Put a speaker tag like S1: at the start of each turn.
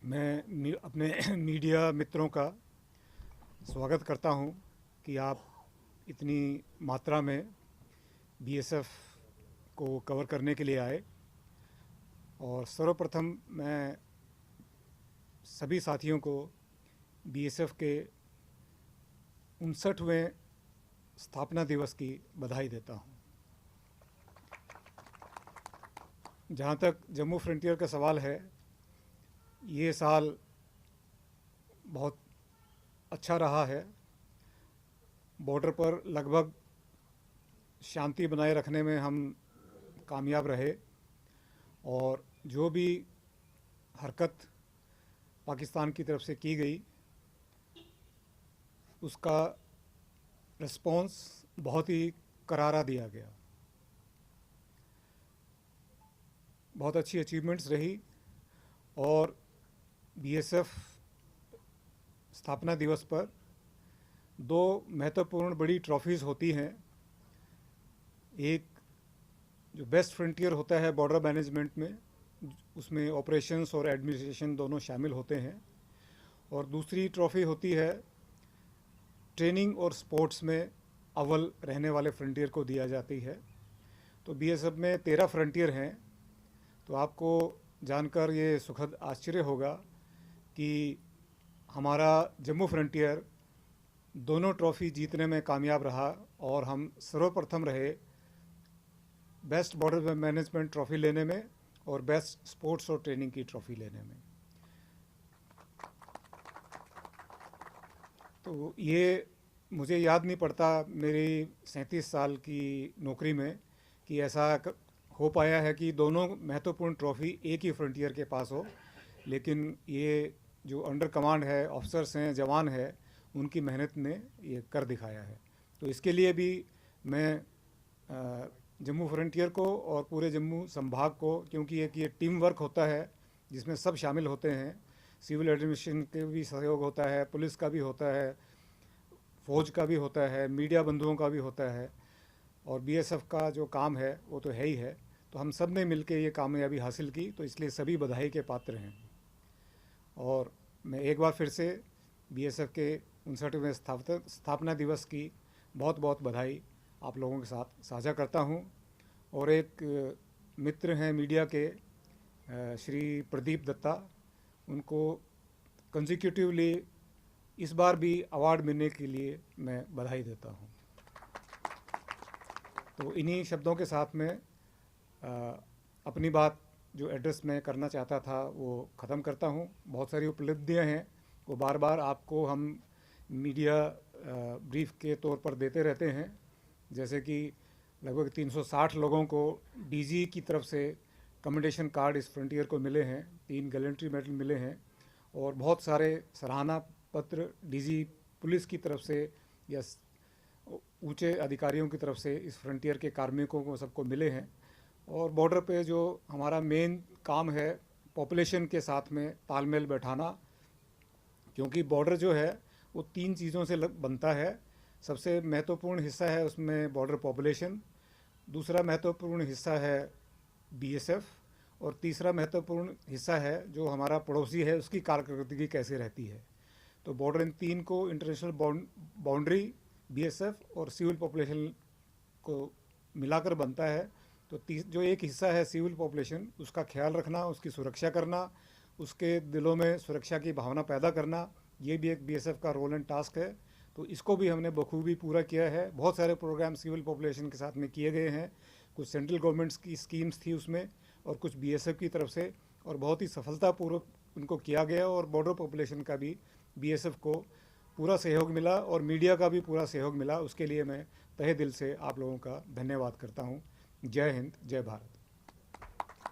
S1: अपने मीडिया मित्रों का स्वागत करता हूं कि आप इतनी मात्रा में बीएसएफ को कवर करने के लिए आए। और सर्वप्रथम मैं सभी साथियों को बीएसएफ के 59वें स्थापना दिवस की बधाई देता हूं। जहां तक जम्मू फ्रंटियर का सवाल है, ये साल बहुत अच्छा रहा है। बॉर्डर पर लगभग शांति बनाए रखने में हम कामयाब रहे और जो भी हरकत पाकिस्तान की तरफ से की गई उसका रिस्पॉन्स बहुत ही करारा दिया गया। बहुत अच्छी अचीवमेंट्स रही और बीएसएफ स्थापना दिवस पर 2 महत्वपूर्ण बड़ी ट्रॉफीज़ होती हैं। एक जो बेस्ट फ्रंटियर होता है बॉर्डर मैनेजमेंट में, उसमें ऑपरेशंस और एडमिनिस्ट्रेशन दोनों शामिल होते हैं, और दूसरी ट्रॉफ़ी होती है ट्रेनिंग और स्पोर्ट्स में अव्वल रहने वाले फ्रंटियर को दिया जाती है। तो बीएसएफ में 13 फ्रंटियर हैं। तो आपको जानकर ये सुखद आश्चर्य होगा कि हमारा जम्मू फ्रंटियर दोनों ट्रॉफ़ी जीतने में कामयाब रहा और हम सर्वप्रथम रहे बेस्ट बॉर्डर मैनेजमेंट ट्रॉफ़ी लेने में और बेस्ट स्पोर्ट्स और ट्रेनिंग की ट्रॉफ़ी लेने में। तो ये मुझे याद नहीं पड़ता मेरी 37 साल की नौकरी में कि ऐसा हो पाया है कि दोनों महत्वपूर्ण ट्रॉफ़ी एक ही फ्रंटियर के पास हो। लेकिन ये जो अंडर कमांड है, ऑफिसर्स हैं, जवान है, उनकी मेहनत ने ये कर दिखाया है। तो इसके लिए भी मैं जम्मू फ्रंटियर को और पूरे जम्मू संभाग को, क्योंकि एक ये टीम वर्क होता है जिसमें सब शामिल होते हैं, सिविल एडमिनिस्ट्रेशन के भी सहयोग होता है, पुलिस का भी होता है, फौज का भी होता है, मीडिया बंधुओं का भी होता है, और बीएसएफ का जो काम है वो तो है ही है। तो हम सब ने मिलकर ये कामयाबी हासिल की, तो इसलिए सभी बधाई के पात्र हैं। और मैं एक बार फिर से बीएसएफ के 59वें स्थापना दिवस की बहुत बहुत बधाई आप लोगों के साथ साझा करता हूं। और एक मित्र हैं मीडिया के, श्री प्रदीप दत्ता, उनको कंसेक्यूटिवली इस बार भी अवार्ड मिलने के लिए मैं बधाई देता हूं। तो इन्हीं शब्दों के साथ में अपनी बात जो एड्रेस में करना चाहता था वो ख़त्म करता हूँ। बहुत सारी उपलब्धियाँ हैं, वो बार बार आपको हम मीडिया ब्रीफ के तौर पर देते रहते हैं। जैसे कि लगभग 360 लोगों को डीजी की तरफ से कमेंडेशन कार्ड इस फ्रंटियर को मिले हैं, 3 गैलेंट्री मेडल मिले हैं, और बहुत सारे सराहना पत्र डीजी पुलिस की तरफ से या ऊंचे अधिकारियों की तरफ से इस फ्रंटियर के कार्मिकों को सबको मिले हैं। और बॉर्डर पे जो हमारा मेन काम है, पॉपुलेशन के साथ में तालमेल बैठाना, क्योंकि बॉर्डर जो है वो 3 चीज़ों से बनता है। सबसे महत्वपूर्ण हिस्सा है उसमें बॉर्डर पॉपुलेशन, दूसरा महत्वपूर्ण हिस्सा है बीएसएफ, और तीसरा महत्वपूर्ण हिस्सा है जो हमारा पड़ोसी है, उसकी कारकर्दगी कैसे रहती है। तो बॉर्डर इन 3 को, इंटरनेशनल बाउंड्री, बीएसएफ और सिविल पॉपुलेशन को मिलाकर बनता है। तो जो एक हिस्सा है सिविल पॉपुलेशन, उसका ख्याल रखना, उसकी सुरक्षा करना, उसके दिलों में सुरक्षा की भावना पैदा करना, ये भी एक बीएसएफ का रोल एंड टास्क है। तो इसको भी हमने बखूबी पूरा किया है। बहुत सारे प्रोग्राम सिविल पॉपुलेशन के साथ में किए गए हैं, कुछ सेंट्रल गवर्नमेंट्स की स्कीम्स थी उसमें और कुछ बीएसएफ की तरफ से, और बहुत ही सफलतापूर्वक उनको किया गया। और बॉर्डर पॉपुलेशन का भी बीएसएफ को पूरा सहयोग मिला और मीडिया का भी पूरा सहयोग मिला। उसके लिए मैं तहे दिल से आप लोगों का धन्यवाद करता हूँ। जय हिंद, जय भारत।